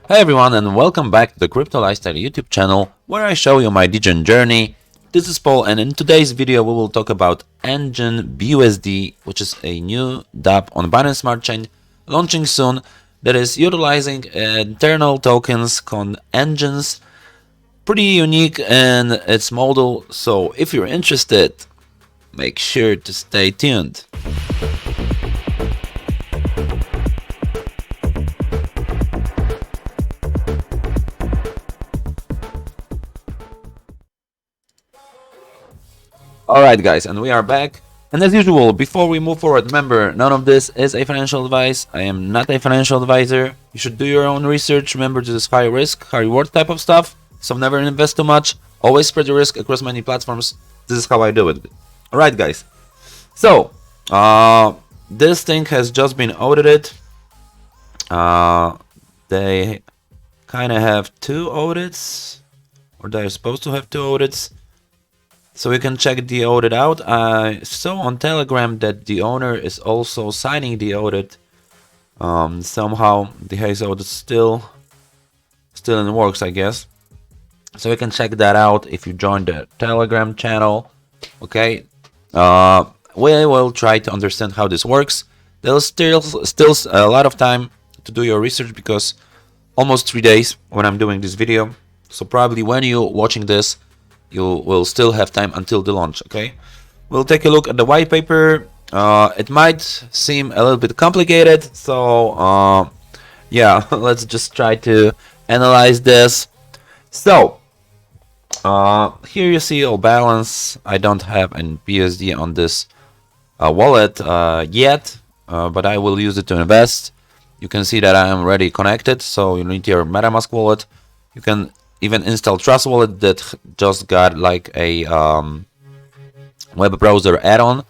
Hi everyone and welcome back to the Crypto Lifestyle YouTube channel where I show you my degen journey. This is Paul and in today's video we will talk about EngineBUSD, which is a new Dapp on Binance Smart Chain launching soon that is utilizing internal tokens called engines. Pretty unique in its model, so if you're interested, make sure to stay tuned. Alright guys, and we are back. And as usual, before we move forward, remember, none of this is a financial advice. I am not a financial advisor. You should do your own research. Remember, this is high risk, high reward type of stuff. So never invest too much. Always spread the risk across many platforms. This is how I do it. Alright guys. So, this thing has just been audited. They kind of have two audits. Or they're supposed to have two audits. So we can check the audit out. I saw on Telegram that the owner is also signing the audit. Somehow the Haze audit still in the works, I guess. So we can check that out if you join the Telegram channel. Okay. We will try to understand how this works. There's still a lot of time to do your research because almost 3 days when I'm doing this video. So probably when you're watching this, you will still have time until the launch. Okay, we'll take a look at the white paper. It might seem a little bit complicated, so yeah, let's just try to analyze this. So here you see all balance. I don't have an BUSD on this wallet yet, but I will use it to invest. You can see that I am already connected, so you need your MetaMask wallet. You can even install Trust Wallet that just got like a web browser add-on,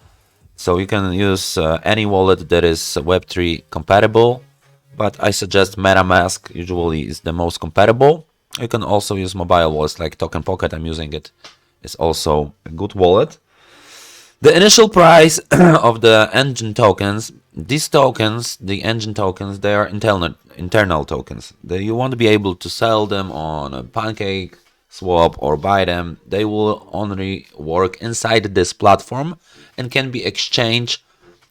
so you can use any wallet that is Web3 compatible, but I suggest MetaMask usually is the most compatible. You can also use mobile wallets like Token Pocket. I'm using it. It's also a good wallet. The initial price of the engine tokens, these tokens, the engine tokens, they are internal tokens. You won't be able to sell them on a Pancake Swap or buy them. They will only work inside this platform and can be exchanged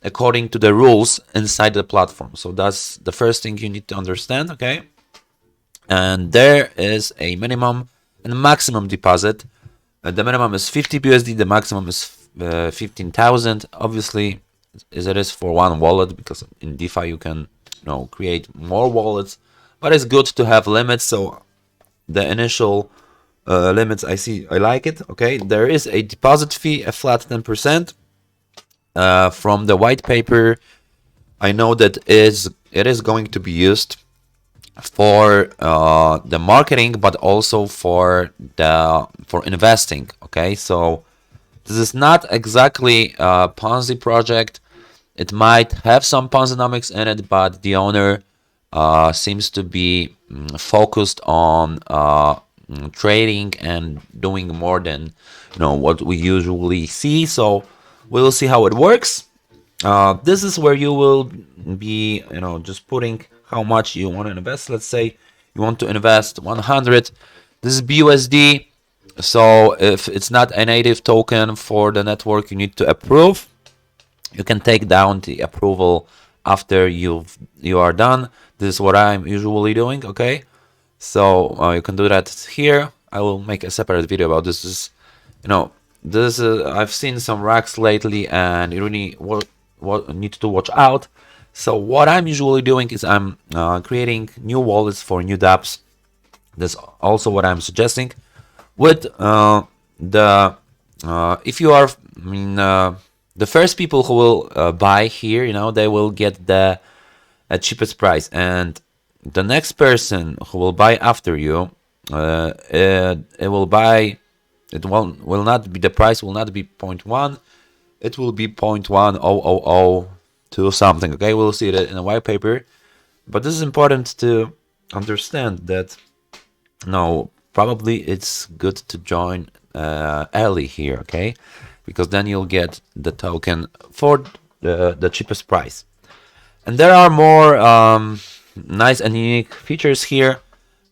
according to the rules inside the platform. So that's the first thing you need to understand, okay? And there is a minimum and maximum deposit. The minimum is 50 BUSD, the maximum is 15,000. Obviously, as it is for one wallet, because in DeFi you can create more wallets, but it's good to have limits. So the initial limits, I like it. Okay, there is a deposit fee, a flat 10%. From the white paper, I know that it is going to be used for the marketing, but also for investing. Okay, so this is not exactly a Ponzi project. It might have some Ponzinomics in it, but the owner seems to be focused on trading and doing more than what we usually see. So we'll see how it works. This is where you will be just putting how much you want to invest. Let's say you want to invest 100. This is BUSD. So if it's not a native token for the network, you need to approve. You can take down the approval after you are done. This is what I'm usually doing. Okay, so you can do that here. I will make a separate video about this. I've seen some racks lately, and you really need to watch out. So what I'm usually doing is I'm creating new wallets for new dApps. That's also what I'm suggesting. With if you are the first people who will buy here, they will get the cheapest price, and the next person who will buy after you, it will buy. It will not be, the price will not be 0.1. It will be 0.10002 something. Okay, we'll see that in a white paper, but this is important to understand that. No. Probably it's good to join early here, okay? Because then you'll get the token for the cheapest price. And there are more nice and unique features here.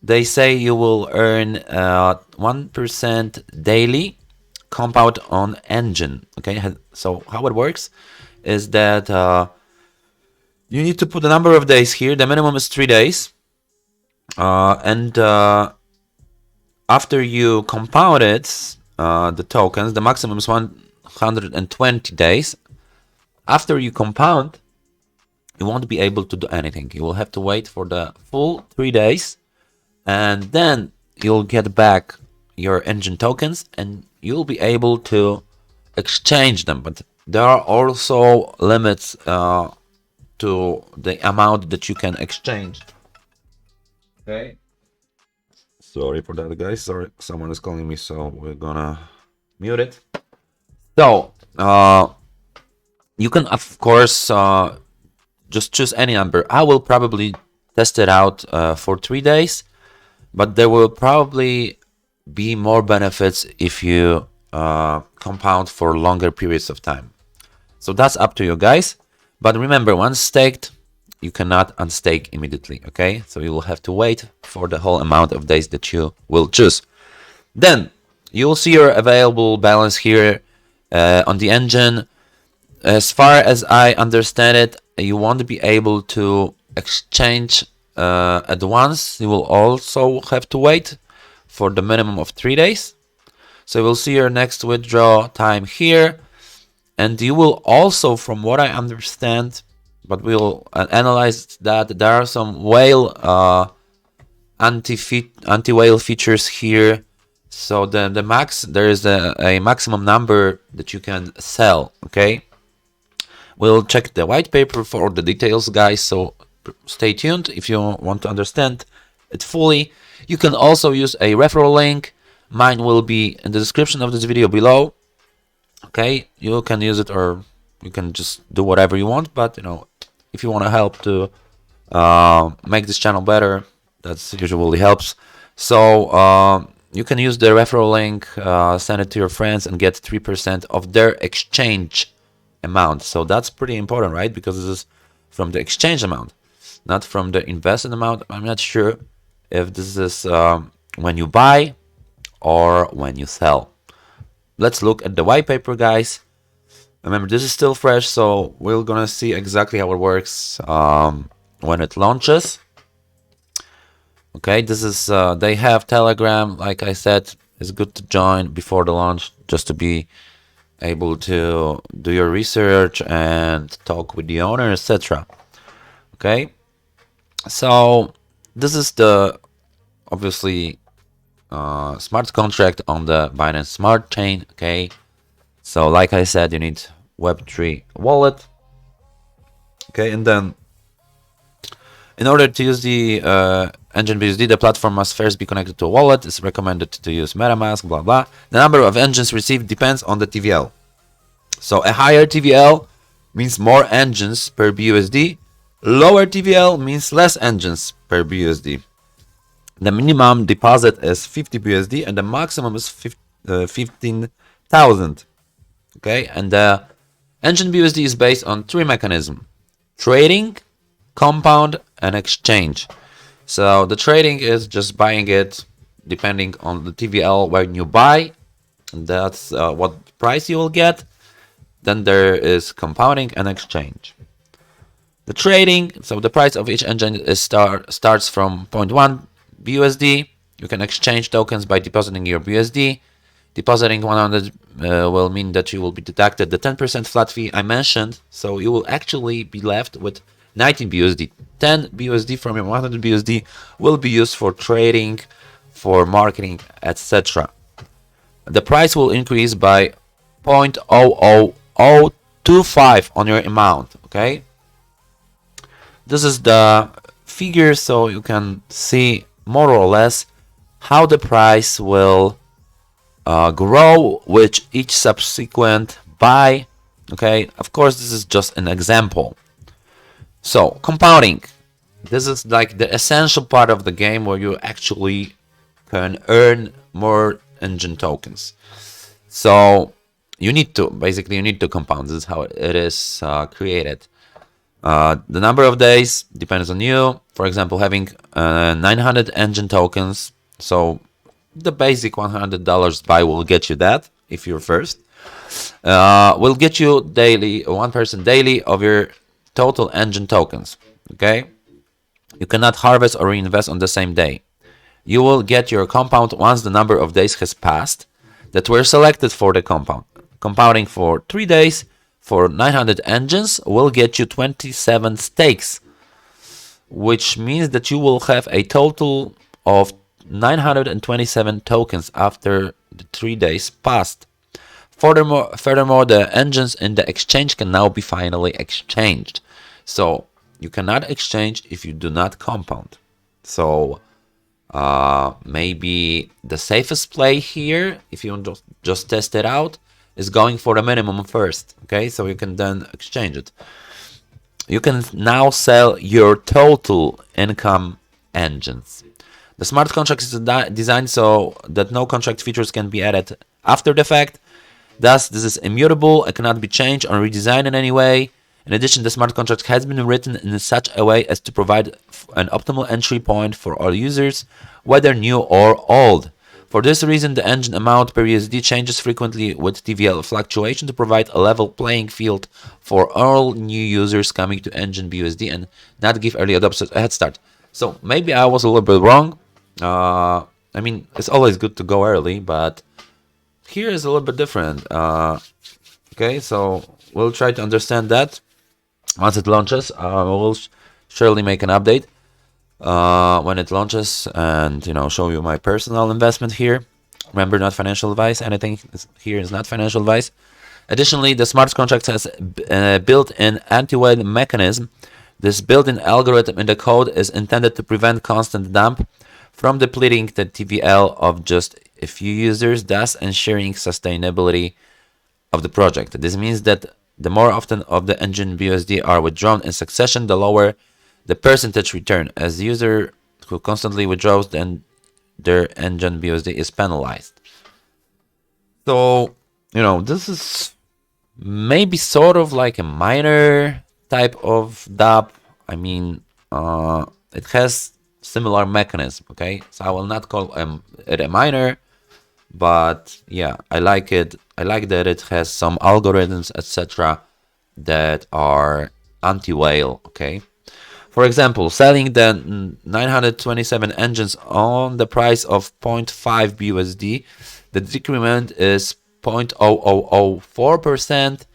they say you will earn 1% daily compound on engine. Okay, so how it works is that you need to put the number of days here. The minimum is 3 days, and after you compound it, the tokens, the maximum is 120 days. After you compound, you won't be able to do anything. You will have to wait for the full 3 days, and then you'll get back your engine tokens and you'll be able to exchange them. But there are also limits to the amount that you can exchange. Okay. Sorry for that, guys. Sorry, someone is calling me, so we're gonna mute it. So, you can, of course, just choose any number. I will probably test it out for 3 days, but there will probably be more benefits if you compound for longer periods of time. So that's up to you guys. But remember, once staked, you cannot unstake immediately, okay? So you will have to wait for the whole amount of days that you will choose. Then you will see your available balance here on the engine. As far as I understand it, you won't be able to exchange at once. You will also have to wait for the minimum of 3 days. So you will see your next withdraw time here. And you will also, from what I understand, but we'll analyze that, there are some whale anti-whale features here. So the max, there is a maximum number that you can sell, okay? We'll check the white paper for all the details, guys, so stay tuned if you want to understand it fully. You can also use a referral link. Mine will be in the description of this video below. Okay, you can use it or you can just do whatever you want, but you know, if you want to help to make this channel better, that's usually helps. So you can use the referral link, send it to your friends and get 3% of their exchange amount. So that's pretty important, right? Because this is from the exchange amount, not from the invested amount. I'm not sure if this is when you buy or when you sell. Let's look at the white paper, guys. Remember, this is still fresh, so we're gonna see exactly how it works when it launches. Okay, this is they have Telegram. Like I said, it's good to join before the launch just to be able to do your research and talk with the owner, etc. Okay, so this is the obviously smart contract on the Binance Smart Chain. Okay, so like I said, you need Web3 wallet. Okay, and then in order to use the EngineBUSD, the platform must first be connected to a wallet. It's recommended to use MetaMask, blah blah. The number of engines received depends on the TVL. So a higher TVL means more engines per BUSD. Lower TVL means less engines per BUSD. The minimum deposit is 50 BUSD and the maximum is 15,000. Okay, and the EngineBUSD is based on 3 mechanisms: trading, compound, and exchange. So the trading is just buying it depending on the TVL when you buy, and that's what price you will get. Then there is compounding and exchange. The trading, so the price of each engine is starts from 0.1 BUSD. You can exchange tokens by depositing your BUSD. Depositing 100 will mean that you will be deducted the 10% flat fee I mentioned, so you will actually be left with 19 BUSD. 10 BUSD from your 100 BUSD will be used for trading, for marketing, etc. The price will increase by 0.00025 on your amount, okay? This is the figure, so you can see more or less how the price will grow with each subsequent buy. Okay, of course, this is just an example. So compounding, this is like the essential part of the game where you actually can earn more engine tokens. So you need to compound. This is how it is created. The number of days depends on you. For example, having 900 engine tokens. So the basic $100 buy will get you that if you're first. Will get you daily, 1% daily of your total engine tokens. Okay. You cannot harvest or reinvest on the same day. You will get your compound once the number of days has passed that were selected for the compound. Compounding for 3 days for 900 engines will get you 27 stakes, which means that you will have a total of 927 tokens after the 3 days passed. Furthermore, the engines in the exchange can now be finally exchanged. So you cannot exchange if you do not compound. So maybe the safest play here, if you just test it out, is going for the minimum first. Okay, so you can then exchange it. You can now sell your total income engines. The smart contract is designed so that no contract features can be added after the fact. Thus, this is immutable and cannot be changed or redesigned in any way. In addition, the smart contract has been written in such a way as to provide an optimal entry point for all users, whether new or old. For this reason, the engine amount per USD changes frequently with TVL fluctuation to provide a level playing field for all new users coming to EngineBUSD and not give early adopters a head start. So maybe I was a little bit wrong. I mean, it's always good to go early, but here is a little bit different. Okay, so we'll try to understand that. Once it launches, we'll surely make an update when it launches and, show you my personal investment here. Remember, not financial advice. Anything here is not financial advice. Additionally, the smart contract has built-in anti-whale mechanism. This built-in algorithm in the code is intended to prevent constant dump from depleting the TVL of just a few users, thus ensuring sustainability of the project. This means that the more often of the EngineBUSD are withdrawn in succession, the lower the percentage return. As the user who constantly withdraws, then their EngineBUSD is penalized. So, this is maybe sort of like a minor type of Dapp. I mean, it has similar mechanism, okay? So I will not call it a minor, but yeah, I like it. I like that it has some algorithms, etc., that are anti-whale, okay? For example, selling the 927 engines on the price of 0.5 BUSD, the decrement is 0.0004%,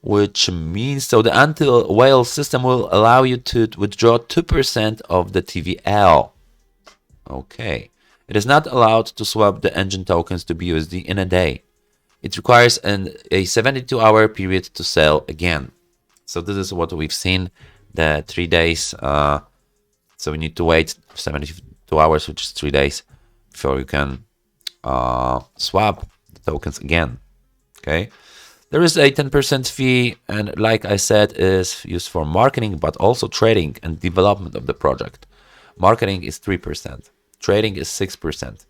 which means so the anti-whale system will allow you to withdraw 2% of the TVL. Okay. It is not allowed to swap the engine tokens to BUSD in a day. It requires a 72-hour period to sell again. So this is what we've seen, the 3 days. So we need to wait 72 hours, which is 3 days, before you can swap the tokens again. Okay. There is a 10% fee, and like I said, is used for marketing, but also trading and development of the project. Marketing is 3%. Trading is 6%.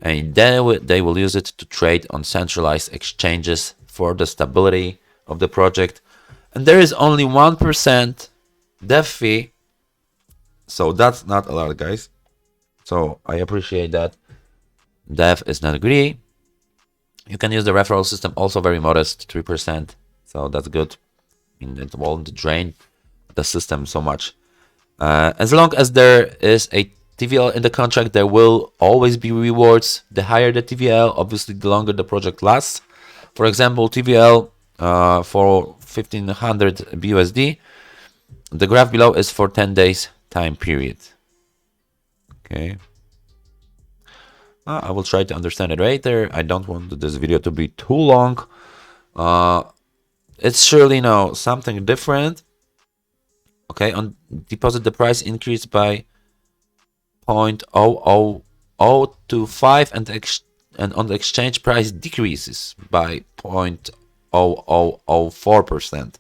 And then they will use it to trade on centralized exchanges for the stability of the project. And there is only 1% Defi. So that's not a lot, guys. So I appreciate that. Dev is not greedy. You can use the referral system, also very modest, 3%. So that's good. I mean, it won't drain the system so much. As long as there is a TVL in the contract, there will always be rewards. The higher the TVL, obviously, the longer the project lasts. For example, TVL for 1500 BUSD. The graph below is for 10 days time period. Okay. I will try to understand it later. I don't want this video to be too long. It's surely something different. Okay, on deposit the price increased by 0.00025 and on the exchange price decreases by 0.0004%.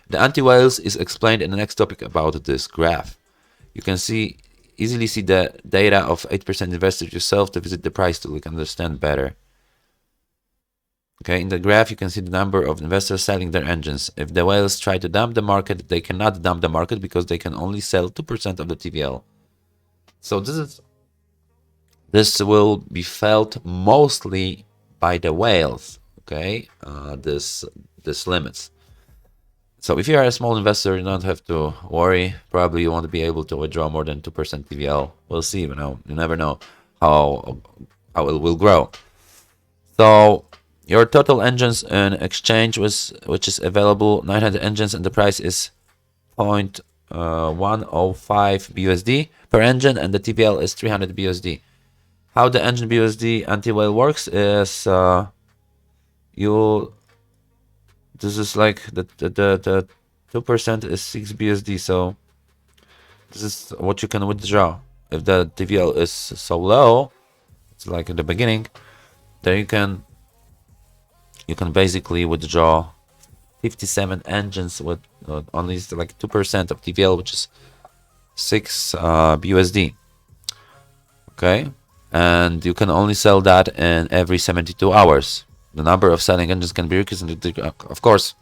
The anti-whales is explained in the next topic about this graph. You can easily see the data of 8% investors yourself to visit the price to understand better. Okay, in the graph, you can see the number of investors selling their engines. If the whales try to dump the market, they cannot dump the market because they can only sell 2% of the TVL. So this will be felt mostly by the whales. Okay, this limits. So if you are a small investor, you don't have to worry. Probably you won't be able to withdraw more than 2% TVL. We'll see. You never know how it will grow. So your total engines in exchange which is available 900 engines, and the price is 0.105 BUSD per engine, and the TVL is 300 BUSD. How the EngineBUSD anti-whale works is this is like the 2% is 6 BUSD, so this is what you can withdraw. If the TVL is so low, it's like at the beginning, then you can basically withdraw 57 engines with only like 2% of TVL, which is 6 BUSD. Okay, and you can only sell that in every 72 hours. The number of selling engines can be increased, of course.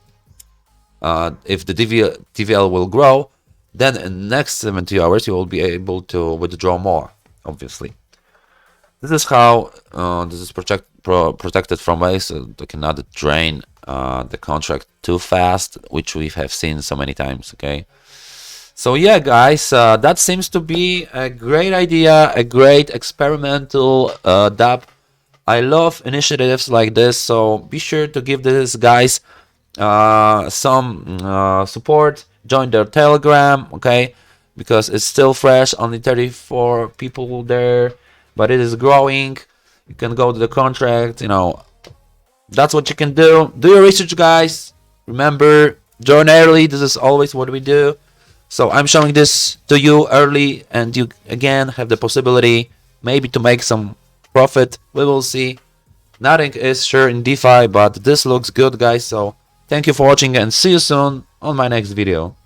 If the TVL will grow, then in the next 70 hours you will be able to withdraw more, obviously. This is how this is protected from whales. They cannot drain the contract too fast, which we have seen so many times. Okay, so yeah, guys, that seems to be a great idea, a great experimental Dapp. I love initiatives like this, so be sure to give these guys some support. Join their Telegram, okay, because it's still fresh. Only 34 people there, but it is growing. You can go to the contract, that's what you can do. Do your research, guys. Remember, join early. This is always what we do. So I'm showing this to you early, and you again have the possibility maybe to make some profit. We will see. Nothing is sure in DeFi, but this looks good, guys. So thank you for watching, and see you soon on my next video.